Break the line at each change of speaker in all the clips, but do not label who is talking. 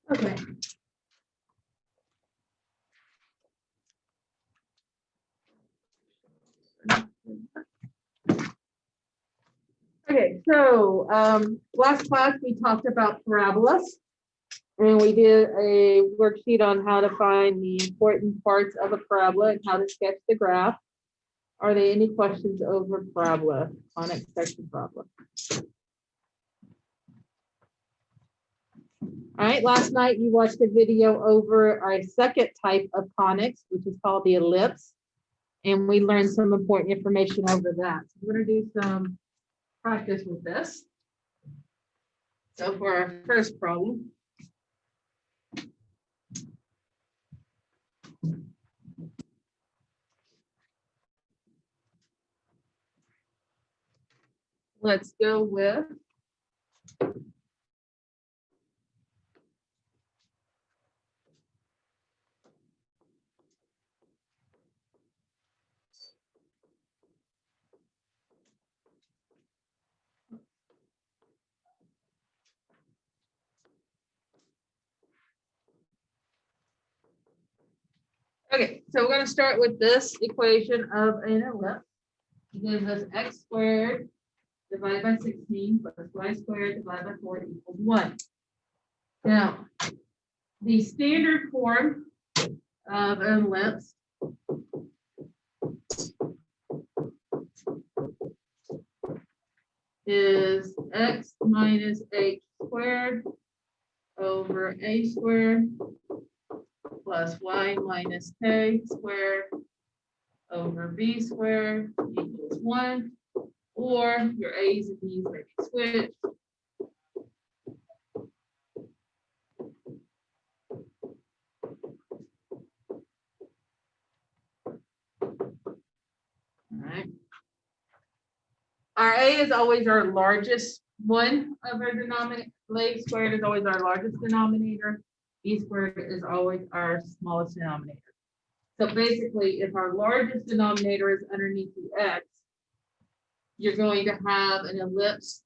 Okay. Okay, so last class we talked about parabolas, and we did a worksheet on how to find the important parts of a parabola and how to sketch the graph. Are there any questions over parabola, conic section parabola? All right, last night you watched a video over our second type of conics, which is called the ellipse, and we learned some important information over that. So we're going to do some practice with this. So for our first problem, let's go with okay, so we're going to start with this equation of an ellipse. It gives us x squared divided by 16 plus y squared divided by 4 equals 1. Now, the standard form of an ellipse is x minus h squared over a squared plus y minus k squared over b squared equals 1, or your a's and b's may be switched. All right. Our a is always our largest one of our denominator. A squared is always our largest denominator. B squared is always our smallest denominator. So basically, if our largest denominator is underneath the x, you're going to have an ellipse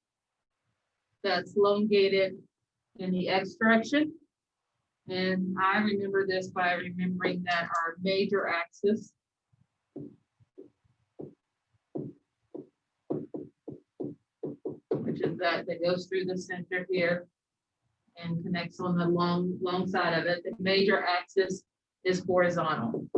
that's elongated in the x direction. And I remember this by remembering that our major axis which is that goes through the center here and connects on the long side of it. The major axis is horizontal.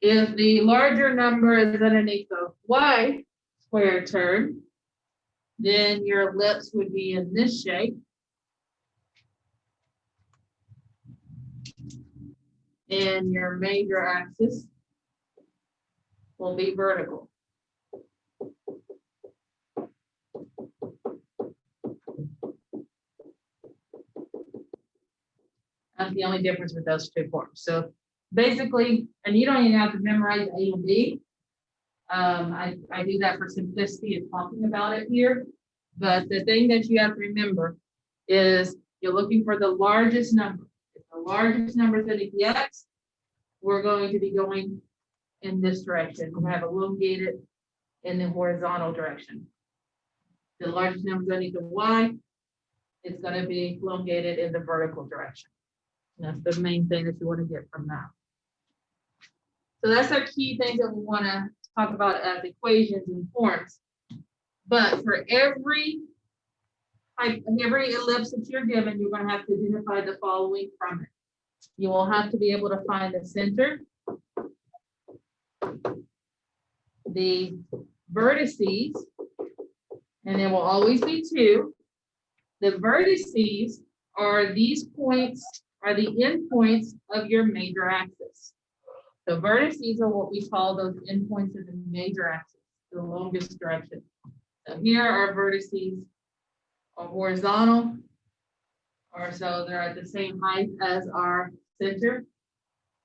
If the larger number is underneath the y squared term, then your ellipse would be in this shape. And your major axis will be vertical. That's the only difference with those two forms. So basically, and you don't even have to memorize A and B. I do that for simplicity of talking about it here. But the thing that you have to remember is you're looking for the largest number. If the largest number is underneath the x, we're going to be going in this direction. We have elongated in the horizontal direction. The largest number is underneath the y, it's going to be elongated in the vertical direction. And that's the main thing that you want to get from that. So that's our key things that we want to talk about as equations and forms. But for every ellipse that you're given, you're going to have to identify the following from it. You will have to be able to find the center, the vertices, and there will always be two. The vertices are these points, are the endpoints of your major axis. The vertices are what we call those endpoints of the major axis, the longest direction. So here our vertices are horizontal, or so they're at the same height as our center.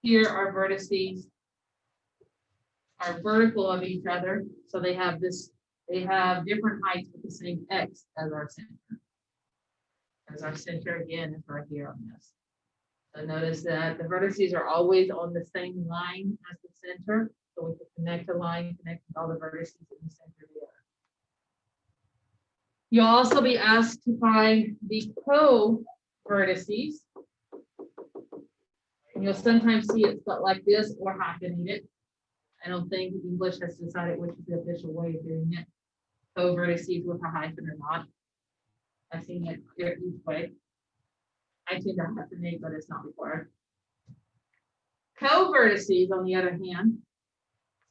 Here our vertices are vertical of each other, so they have different heights with the same x as our center. As our center again is right here on this. So notice that the vertices are always on the same line as the center. So we can connect the line, connect all the vertices in the center together. You'll also be asked to find the co-vertices. And you'll sometimes see it spelled like this or hyphenated. I don't think English has decided which is the official way of doing it. Co-vertices with a hyphen or not. I've seen it each way. I tend to hyphenate, but it's not required. Co-vertices, on the other hand,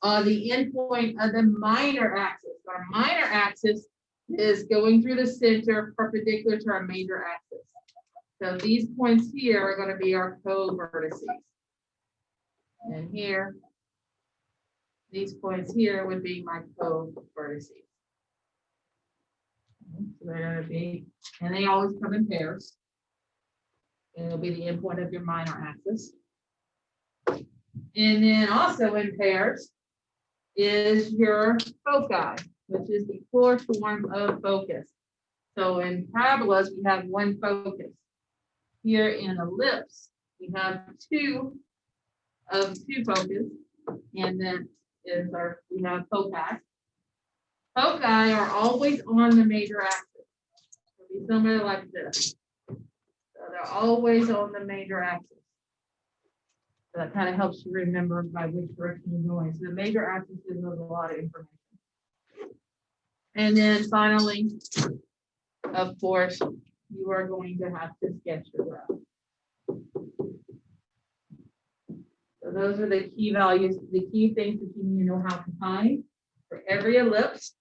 are the endpoint of the minor axis. Our minor axis is going through the center perpendicular to our major axis. So these points here are going to be our co-vertices. And here, these points here would be my co-vertices. So they're going to be, and they always come in pairs. And it'll be the endpoint of your minor axis. And then also in pairs is your foci, which is the core form of focus. So in parabolas, we have one focus. Here in ellipse, we have two focus, and then we have foci. Foci are always on the major axis. It'll be somewhere like this. So they're always on the major axis. So that kind of helps you remember by which direction you're going. So the major axis gives us a lot of information. And then finally, of course, you are going to have to sketch your graph. So those are the key values, the key things that you need to know how to find for every ellipse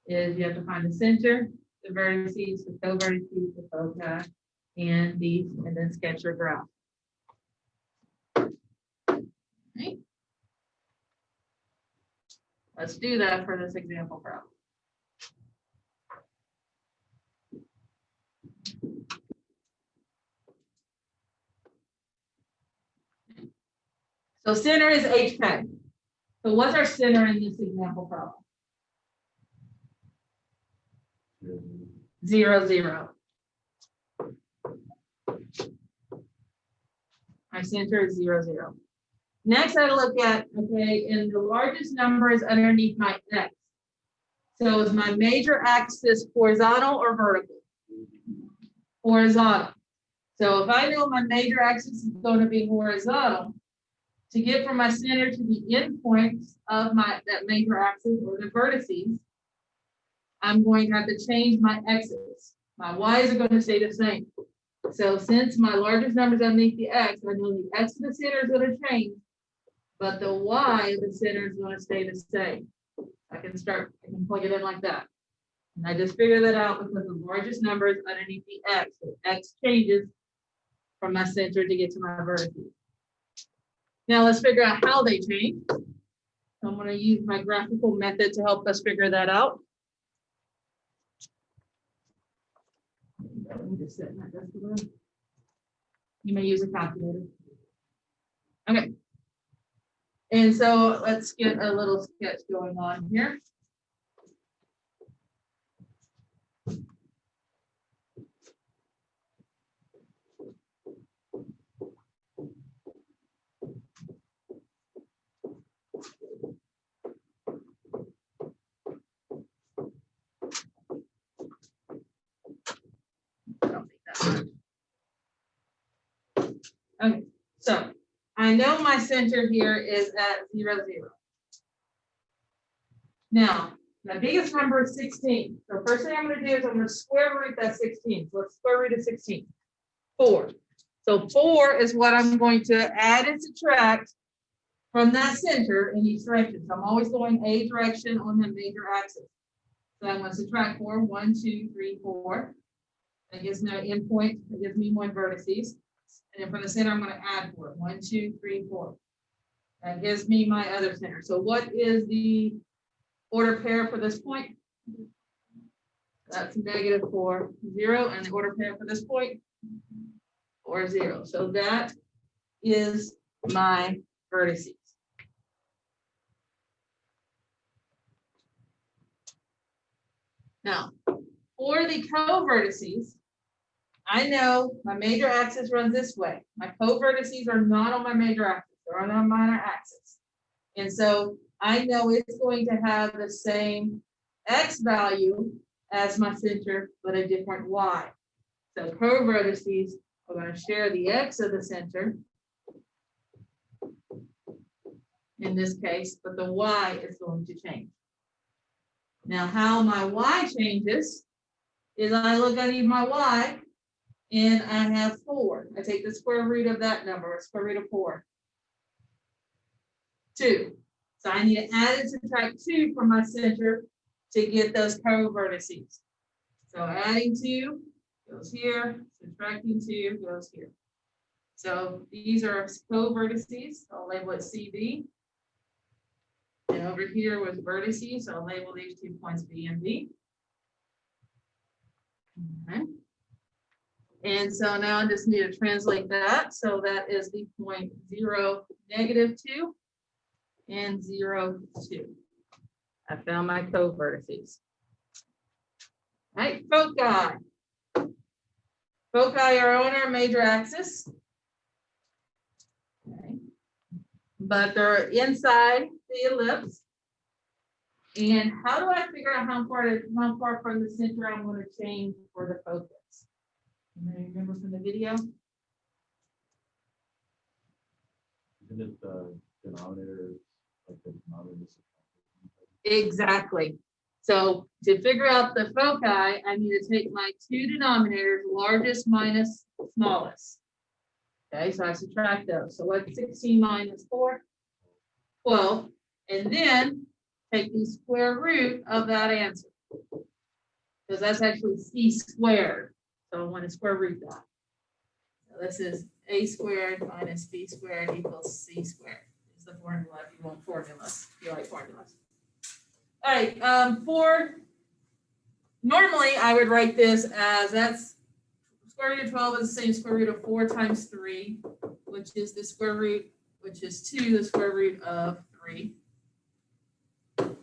is you have to find the center, the vertices, the co-vertices, the foci, and these, and then sketch your graph. Okay. Let's do that for this example problem. So center is HK. So what's our center in this example problem? 0, 0. Our center is 0, 0. Next, I look at, okay, and the largest number is underneath my X. So is my major axis horizontal or vertical? Horizontal. So if I know my major axis is going to be horizontal, to get from my center to the endpoints of that major axis or the vertices, I'm going to have to change my x's. My y's are going to stay the same. So since my largest number is underneath the x, I know the x of the center is going to change, but the y of the center is going to stay the same. I can plug it in like that. And I just figured that out because the largest number is underneath the x. So x changes from my center to get to my vertices. Now let's figure out how they change. So I'm going to use my graphical method to help us figure that out. Let me just set my desk over. You may use a calculator. Okay. And so let's get a little sketch going on here. Okay, so I know my center here is at 0, 0. Now, my biggest number is 16. So first thing I'm going to do is I'm going to square root that 16. So let's square root of 16. 4. So 4 is what I'm going to add and subtract from that center in each direction. So I'm always going a direction on the major axis. So I'm going to subtract 4. 1, 2, 3, 4. That gives me an endpoint. That gives me 1 vertices. And then from the center, I'm going to add 4. 1, 2, 3, 4. That gives me my other center. So what is the order pair for this point? That's -4, 0. And the order pair for this point? 4, 0. So that is my vertices. Now, for the co-vertices, I know my major axis runs this way. My co-vertices are not on my major axis, they're on my minor axis. And so I know it's going to have the same x value as my center, but a different y. So co-vertices are going to share the x of the center in this case, but the y is going to change. Now, how my y changes is I look at my y and I have 4. I take the square root of that number, square root of 4. 2. So I need to add and subtract 2 from my center to get those co-vertices. So adding 2 goes here, subtracting 2 goes here. So these are co-vertices. I'll label it CB. And over here was vertices, so I'll label these 2 points B and B. Okay. And so now I just need to translate that. So that is the point 0, -2, and 0, 2. I found my co-vertices. All right, foci. Foci are on our major axis. Okay. But they're inside the ellipse. And how do I figure out how far from the center I'm going to change for the focus? Remember from the video?
Isn't it the denominator, like the denominator?
Exactly. So to figure out the foci, I need to take my 2 denominators, largest minus smallest. Okay, so I subtract those. So what's 16 minus 4? 12. And then take the square root of that answer. Because that's actually c squared. So I want to square root that. So this is a squared minus b squared equals c squared. Is the formula if you want formulas, if you like formulas. All right, normally I would write this as that's square root of 12 is the same square root of 4 times 3, which is the square root, which is 2, the square root of 3. That's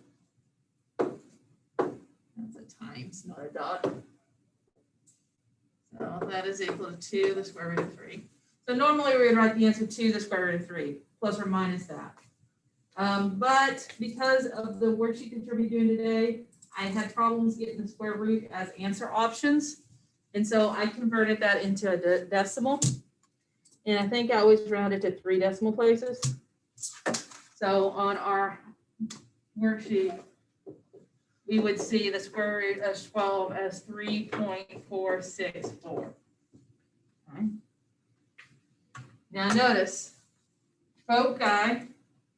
a times, not a dot. So that is equal to 2, the square root of 3. So normally we would write the answer 2, the square root of 3, plus or minus that. But because of the worksheet that you'll be doing today, I had problems getting the square root as answer options. And so I converted that into a decimal. And I think I always rounded to 3 decimal places. So on our worksheet, we would see the square root of 12 as 3.464. Okay. Now notice, foci,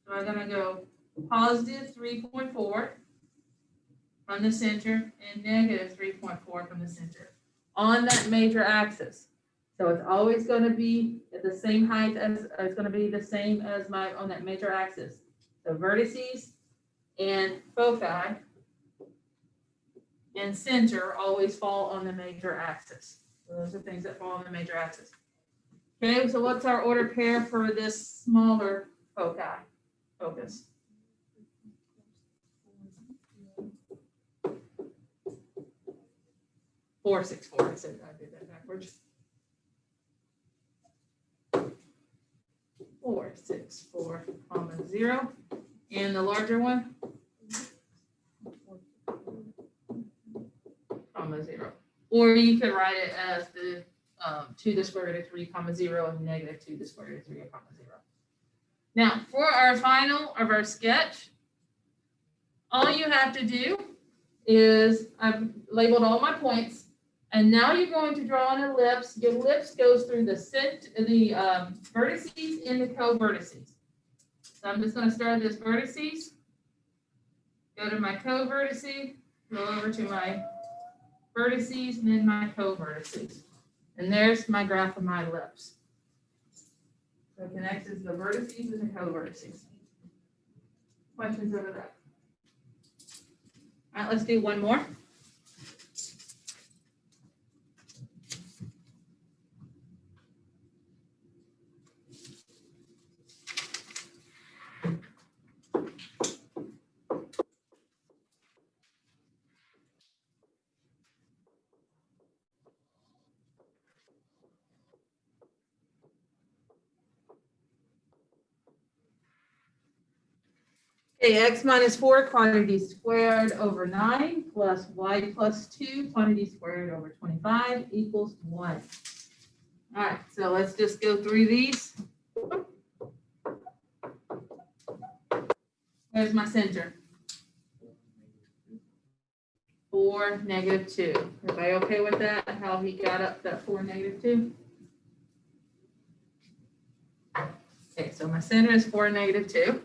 so I'm going to go positive 3.4 from the center and negative 3.4 from the center on that major axis. So it's always going to be at the same height as, it's going to be the same as my, on that major axis. So vertices and foci and center always fall on the major axis. So those are things that fall on the major axis. Okay, so what's our order pair for this smaller foci focus? Four, 6, 4. I said I did that backwards. 4, 6, 4, 0. And the larger one? 0. Or you could write it as the 2 to the square root of 3, 0 and negative 2 to the square root of 3, 0. Now, for our final of our sketch, all you have to do is I've labeled all my points. And now you're going to draw an ellipse. Your ellipse goes through the vertices and the co-vertices. So I'm just going to start this vertices, go to my co-vertices, go over to my vertices, and then my co-vertices. And there's my graph of my ellipse. So it connects the vertices and the co-vertices. Questions over that? All right, let's do one more. Okay, x minus 4 quantity squared over 9 plus y plus 2 quantity squared over 25 equals 1. All right, so let's just go through these. Where's my center? 4, -2. Everybody okay with that? How he got up that 4, -2? Okay, so my center is 4, -2.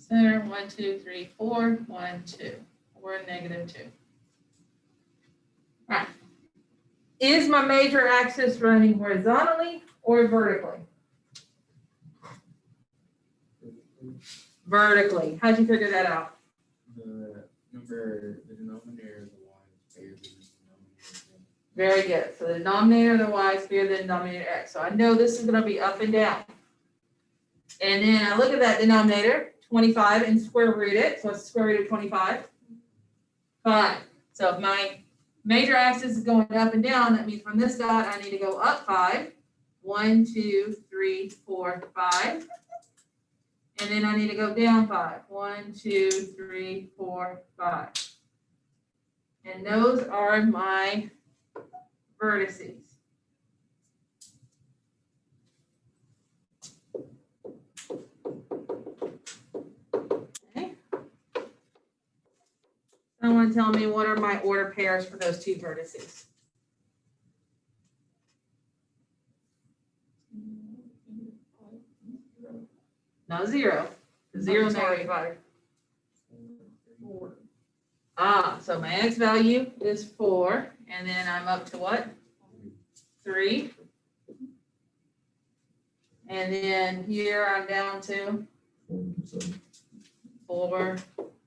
Center, 1, 2, 3, 4, 1, 2. 4, -2. All right. Is my major axis running horizontally or vertically? Vertically. How'd you figure that out?
The denominator of the y is bigger than the denominator.
Very good. So the denominator of the y is bigger than the denominator x. So I know this is going to be up and down. And then I look at that denominator, 25, and square root it. So it's square root of 25. 5. So if my major axis is going up and down, that means from this dot, I need to go up 5. 1, 2, 3, 4, 5. And then I need to go down 5. 1, 2, 3, 4, 5. And those are my vertices. Okay. Someone tell me what are my order pairs for those two vertices? Not 0. 0, -5. So my x value is 4, and then I'm up to what? 3. And then here I'm down to 4,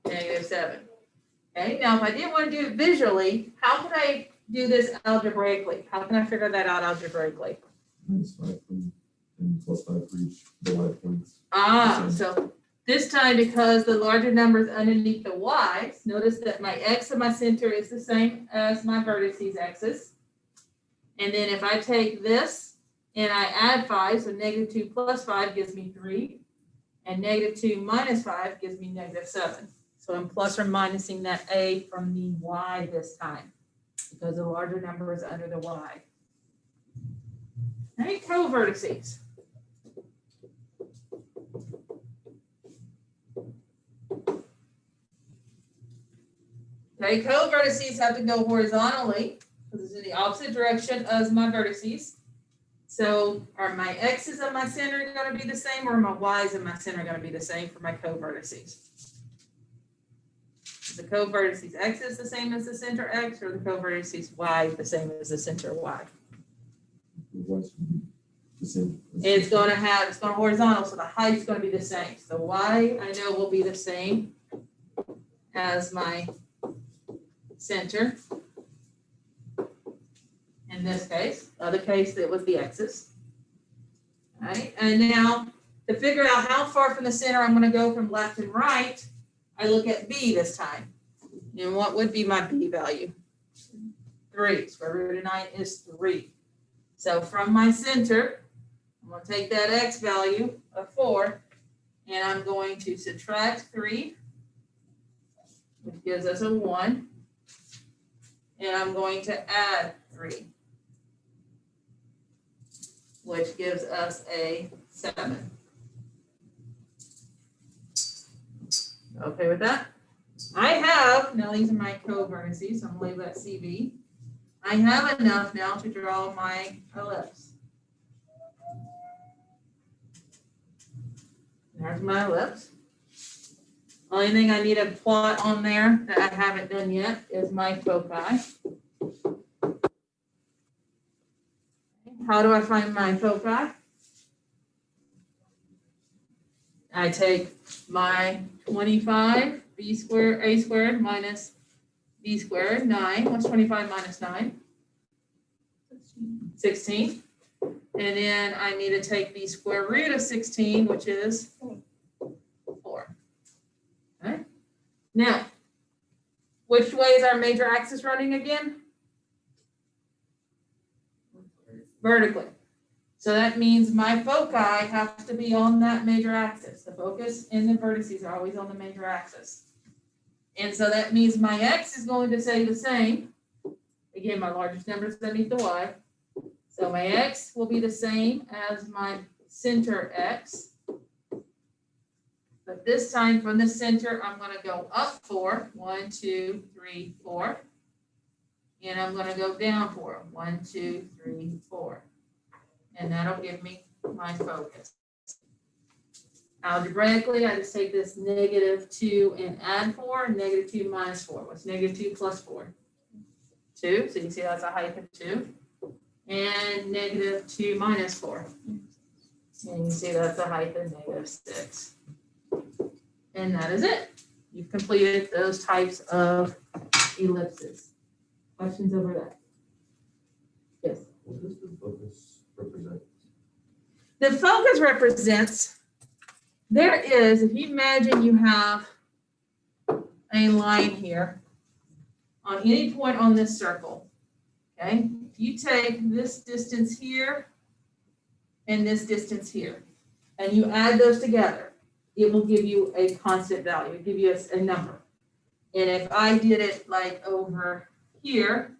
-7. Okay, now if I didn't want to do it visually, how can I do this algebraically? How can I figure that out algebraically?
-5 from and +5 for each the y points.
So this time, because the larger number is underneath the y's, notice that my x of my center is the same as my vertices axis. And then if I take this and I add 5, so -2 plus 5 gives me 3, and -2 minus 5 gives me -7. So I'm plus or minusing that a from the y this time, because the larger number is under the y. Okay, co-vertices. Okay, co-vertices have to go horizontally because it's in the opposite direction as my vertices. So are my x's of my center going to be the same, or my y's of my center going to be the same for my co-vertices? Is the co-vertices x is the same as the center x, or the co-vertices y the same as the center y? It's going to horizontal, so the height's going to be the same. So y I know will be the same as my center. In this case, other case it was the x's. All right, and now to figure out how far from the center I'm going to go from left and right, I look at b this time. And what would be my b value? 3. Square root of 9 is 3. So from my center, I'm going to take that x value of 4, and I'm going to subtract 3, which gives us a 1, and I'm going to add 3, which gives us a 7. Okay with that? I have, now these are my co-vertices, so I'm going to label that CB. I have enough now to draw my ellipse. There's my ellipse. Only thing I need to plot on there that I haven't done yet is my foci. How do I find my foci? I take my 25 a squared minus b squared, 9. What's 25 minus 9? 16. And then I need to take the square root of 16, which is 4. Okay. Now, which way is our major axis running again? Vertically. So that means my foci have to be on that major axis. The focus and the vertices are always on the major axis. And so that means my x is going to stay the same. Again, my largest number is underneath the y. So my x will be the same as my center x. But this time from the center, I'm going to go up 4. 1, 2, 3, 4. And I'm going to go down 4. 1, 2, 3, 4. And that'll give me my focus. Algebraically, I just take this -2 and add 4, -2 minus 4. What's -2 plus 4? 2. So you see that's a height of 2. And -2 minus 4. And you see that's a height of -6. And that is it. You've completed those types of ellipses. Questions over that? Yes.
What does the focus represent?
The focus represents, there is, if you imagine you have a line here on any point on this circle, okay? If you take this distance here and this distance here, and you add those together, it will give you a constant value, it'll give you a number. And if I did it like over here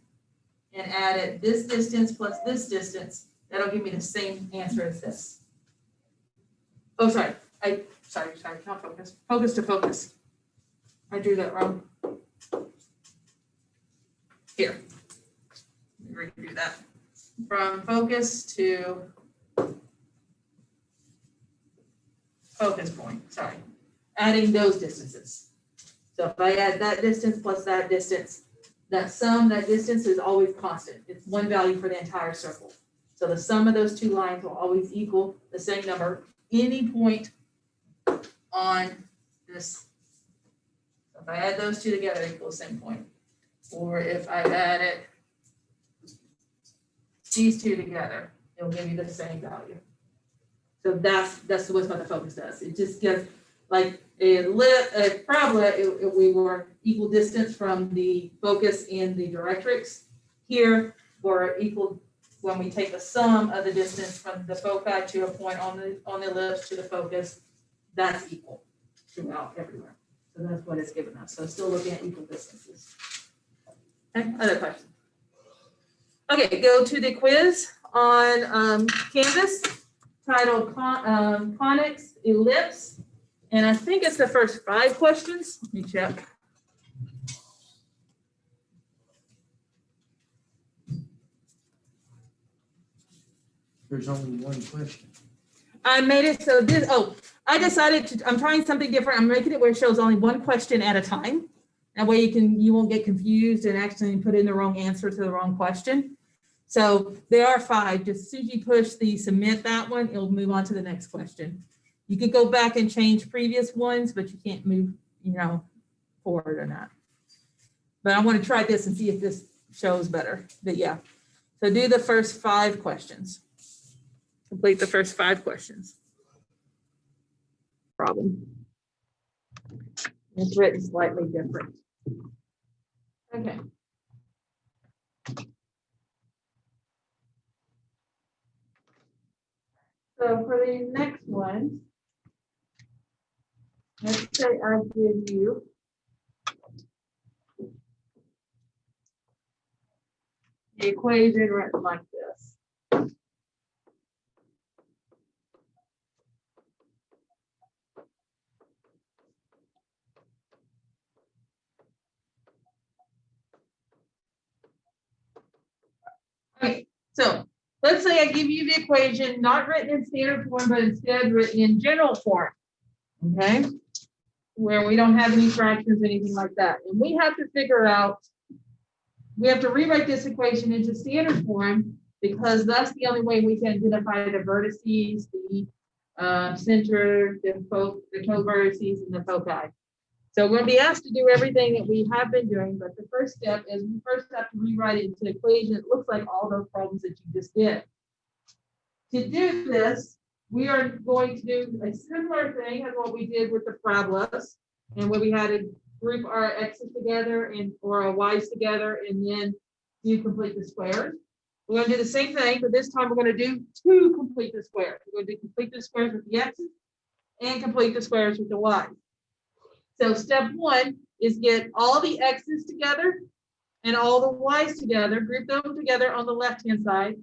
and added this distance plus this distance, that'll give me the same answer as this. Oh, sorry, not focus, focus to focus. I drew that wrong. Here, let me redo that. From focus to focus point, sorry. Adding those distances. So if I add that distance plus that distance, that sum, that distance is always constant. It's one value for the entire circle. So the sum of those two lines will always equal the same number any point on this. So if I add those two together, they equal the same point. Or if I added these two together, it'll give you the same value. So that's what the focus does. It just gives, like a parabola, we were equal distance from the focus and the directrix. Here, we're equal when we take the sum of the distance from the foci to a point on the ellipse to the focus, that's equal throughout everywhere. So that's what it's given us. So still looking at equal distances. Okay, other questions? Okay, go to the quiz on Canvas titled Conics Ellipse. And I think it's the first 5 questions. Let me check.
There's only one question.
I made it so this, I decided to, I'm trying something different. I'm making it where it shows only one question at a time. That way you won't get confused and accidentally put in the wrong answer to the wrong question. So there are 5. Just as soon as you push the submit that one, it'll move on to the next question. You could go back and change previous ones, but you can't move, forward or not. But I want to try this and see if this shows better. But yeah, so do the first 5 questions. Complete the first 5 questions. Problem. It's written slightly different. Okay. So for the next one, let's say I give you the equation written like this. Okay, so let's say I give you the equation not written in standard form, but instead written in general form. Okay, where we don't have any fractions, anything like that. And we have to figure out, we have to rewrite this equation into standard form because that's the only way we can identify the vertices, the center, the co-vertices, and the foci. So we're going to be asked to do everything that we have been doing, but the first step is we first have to rewrite it into an equation that looks like all those problems that you just did. To do this, we are going to do a similar thing as what we did with the parabolas, and where we had to group our x's together and or our y's together, and then do complete the squares. We're going to do the same thing, but this time we're going to do two complete the squares. We're going to do complete the squares with the x's and complete the squares with the y's. So step one is get all the x's together and all the y's together, group them together on the left-hand side.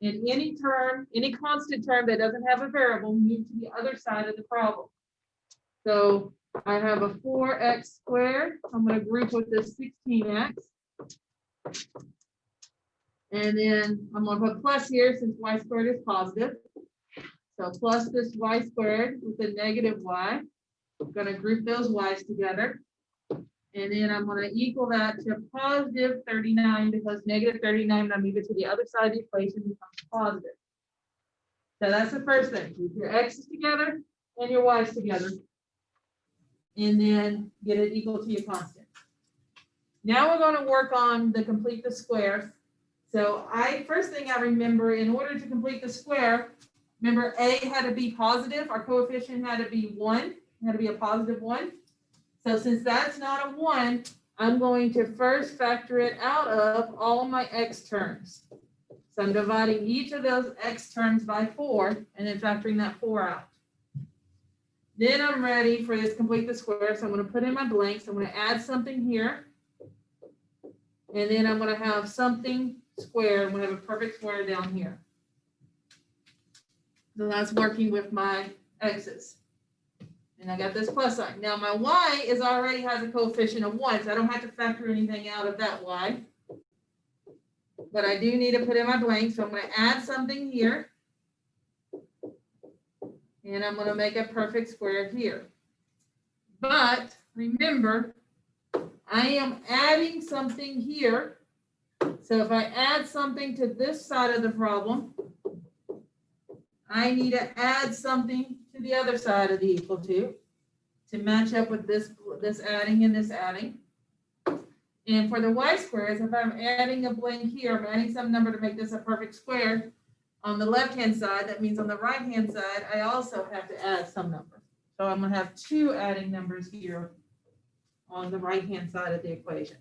And any term, any constant term that doesn't have a variable, move to the other side of the problem. So I have a 4x squared. I'm going to group with this 16x. And then I'm going to put plus here since y squared is positive. So plus this y squared with a negative y. I'm going to group those y's together. And then I'm going to equal that to positive 39 because negative 39, I move it to the other side of the equation, becomes positive. So that's the first thing. Group your x's together and your y's together. And then get it equal to your constant. Now we're going to work on the complete the square. So first thing I remember, in order to complete the square, remember a had to be positive. Our coefficient had to be 1. It had to be a positive 1. So since that's not a 1, I'm going to first factor it out of all my x terms. So I'm dividing each of those x terms by 4 and then factoring that 4 out. Then I'm ready for this complete the square. So I'm going to put in my blanks. I'm going to add something here. And then I'm going to have something square. I'm going to have a perfect square down here. So that's working with my x's. And I got this plus sign. Now my y is already has a coefficient of 1, so I don't have to factor anything out of that y. But I do need to put in my blank, so I'm going to add something here. And I'm going to make a perfect square here. But remember, I am adding something here. So if I add something to this side of the problem, I need to add something to the other side of the equal to match up with this adding and this adding. And for the y squares, if I'm adding a blank here, I'm adding some number to make this a perfect square on the left-hand side. That means on the right-hand side, I also have to add some number. So I'm going to have 2 adding numbers here on the right-hand side of the equation.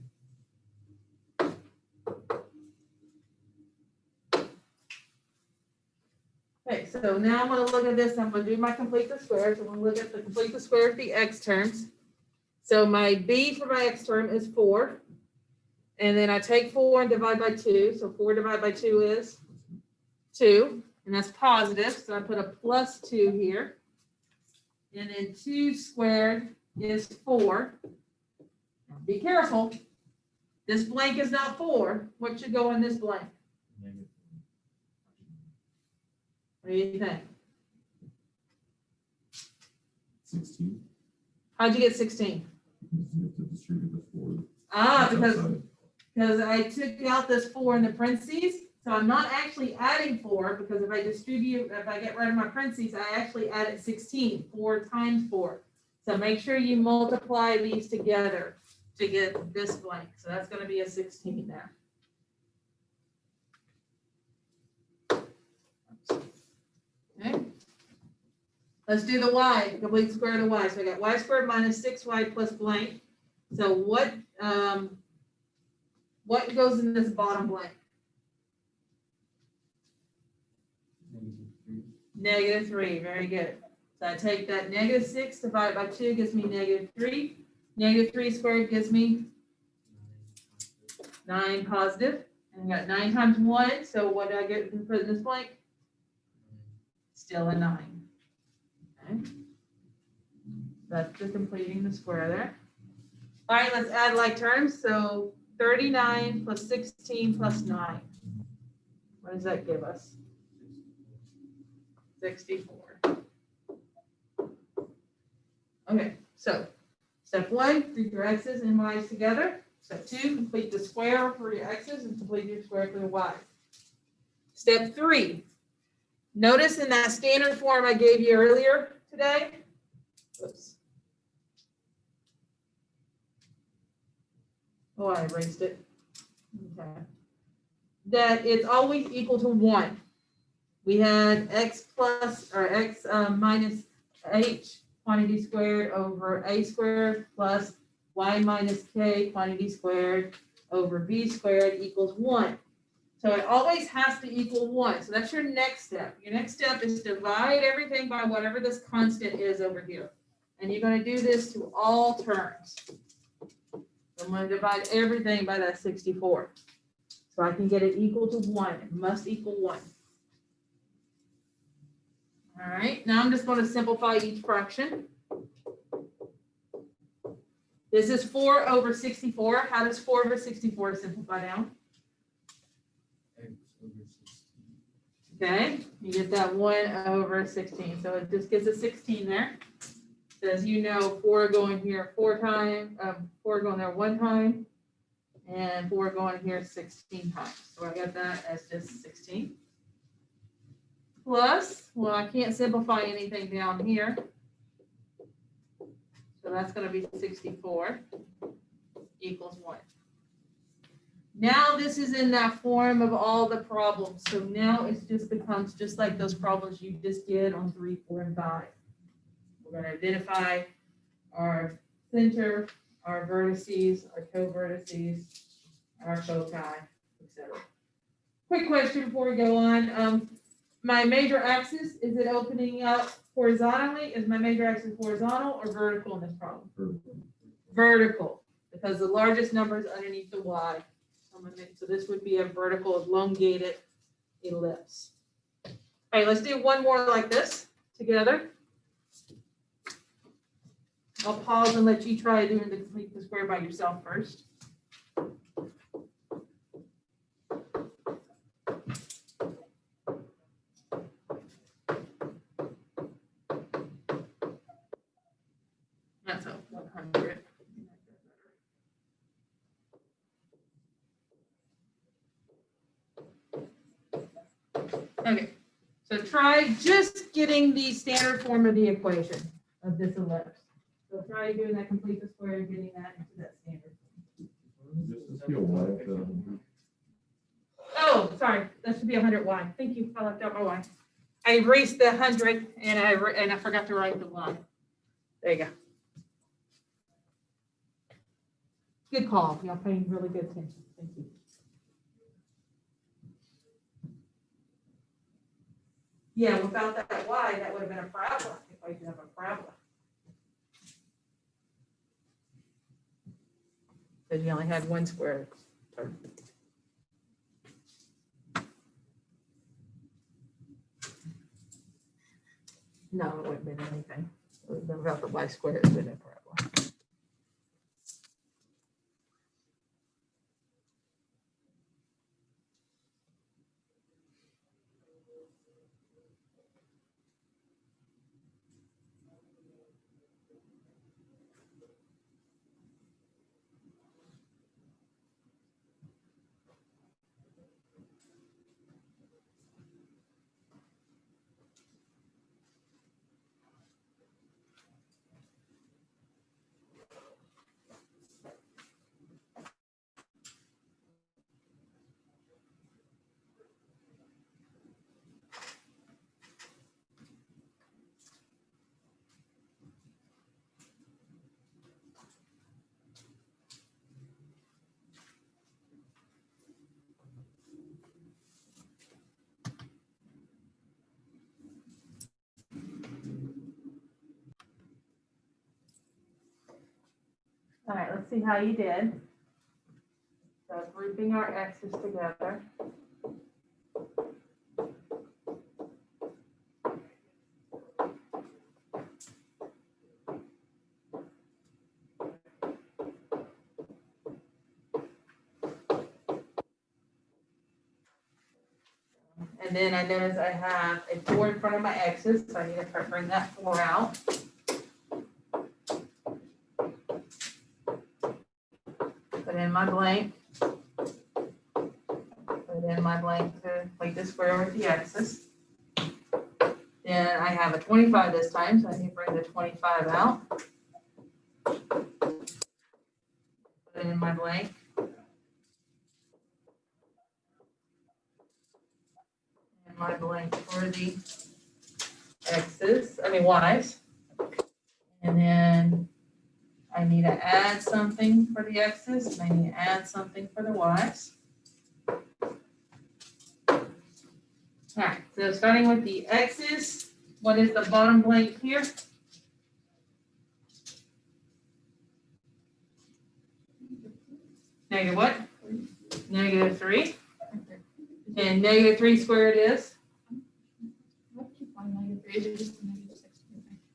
Okay, so now I'm going to look at this. I'm going to do my complete the squares. I'm going to look at the complete the square of the x terms. So my b for my x term is 4. And then I take 4 and divide by 2. So 4 divided by 2 is 2. And that's positive. So I put a plus 2 here. And then 2 squared is 4. Now be careful. This blank is not 4. What should go in this blank? What do you think?
16.
How'd you get 16?
You have to distribute the 4.
Because I took out this 4 in the parentheses. So I'm not actually adding 4 because if I get rid of my parentheses, I actually added 16, 4 times 4. So make sure you multiply these together to get this blank. So that's going to be a 16 there. Okay. Let's do the y, complete square of the y. So I got y squared minus 6y plus blank. So what goes in this bottom blank? -3, very good. So I take that -6 divided by 2 gives me -3. -3 squared gives me 9 positive. And I got 9 times 1. So what do I get to put in this blank? Still a 9. Okay. That's the completing the square there. All right, let's add like terms. So 39 plus 16 plus 9. What does that give us? 64. Okay, so step 1, group your x's and y's together. Step 2, complete the square for your x's and complete your square for your y's. Step 3, notice in that standard form I gave you earlier today. Oops. Oh, I erased it. Okay. That it's always equal to 1. We had x plus, or x minus h quantity squared over a squared plus y minus k quantity squared over b squared equals 1. So it always has to equal 1. So that's your next step. Your next step is divide everything by whatever this constant is over here. And you're going to do this to all terms. So I'm going to divide everything by that 64. So I can get it equal to 1. It must equal 1. All right, now I'm just going to simplify each fraction. This is 4 over 64. How does 4 over 64 simplify down?
X over 16.
Okay, you get that 1 over 16. So it just gives a 16 there. Says, you know, 4 going here 4 times, 4 going there 1 time, and 4 going here 16 times. So I got that as just 16. Plus, well, I can't simplify anything down here. So that's going to be 64 equals 1. Now this is in that form of all the problems. So now it just becomes just like those problems you just did on 3, 4, and 5. We're going to identify our center, our vertices, our co-vertices, our foci, etc. Quick question before we go on. My major axis, is it opening up horizontally? Is my major axis horizontal or vertical in this problem? Vertical, because the largest number is underneath the y. So this would be a vertical elongated ellipse. All right, let's do one more like this together. I'll pause and let you try doing the complete the square by yourself first. That's a 100. Okay, so try just getting the standard form of the equation of this ellipse. So try doing that complete the square and getting that into that standard.
Just feel like that.
Oh, sorry, that should be 100y. Thank you, I left out my y. I erased the 100 and I forgot to write the y. There you go. Good call. Y'all paying really good attention. Thank you. Yeah, without that y, that would have been a parabola. If I could have a parabola. Because you only had one square term. No, it wouldn't have been anything. It would have been about the y squared, it's been a parabola. All right, let's see how you did. So grouping our x's together. And then I notice I have a 4 in front of my x's, so I need to bring that 4 out. Put in my blank. Put in my blank to complete the square with the x's. Then I have a 25 this time, so I need to bring the 25 out. Put in my blank. my blank for the x's, y's. And then I need to add something for the x's, and I need to add something for the y's. All right, so starting with the x's, what is the bottom blank here? Negative what? Negative 3. And negative 3 squared is?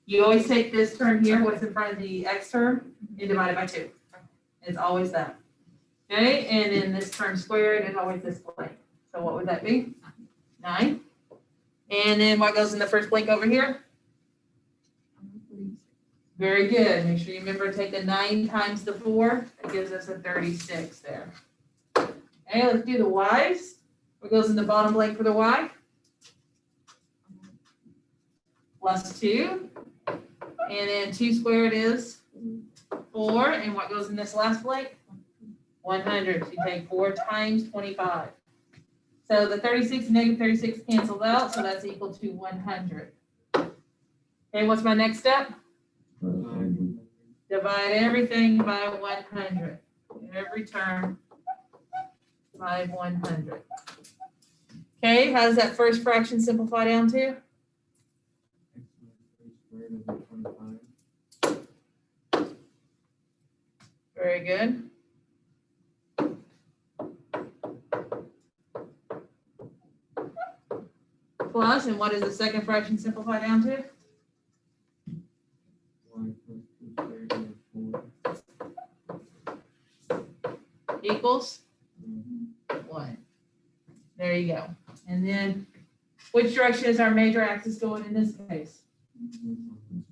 You always take this term here, what's in front of the x term, and divide it by 2. It's always that. Okay, and then this term squared is always this blank. So what would that be? 9. And then what goes in the first blank over here? Very good. Make sure you remember to take the 9 times the 4. That gives us a 36 there. Okay, let's do the y's. What goes in the bottom blank for the y? Plus 2. And then 2 squared is 4. And what goes in this last blank? 100. So you take 4 times 25. So the 36 and negative 36 canceled out, so that's equal to 100. Okay, what's my next step? Divide everything by 100. Every term by 100. Okay, how does that first fraction simplify down to? Very good. Plus, and what does the second fraction simplify down to? Equals 1. There you go. And then, which direction is our major axis going in this case?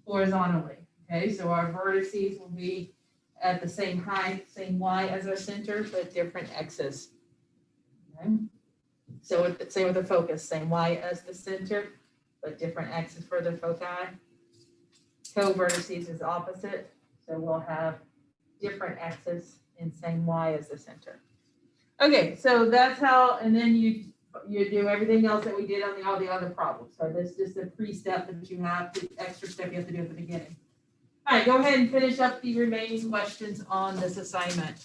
Horizontally. Okay, so our vertices will be at the same height, same y as our center, but different x's. Okay. So same with the focus, same y as the center, but different x's for the foci. Co-vertices is opposite, so we'll have different x's and same y as the center. Okay, so that's how, and then you do everything else that we did on all the other problems. So this is just a pre-step that you have, the extra step you have to do at the beginning. All right, go ahead and finish up the remaining questions on this assignment.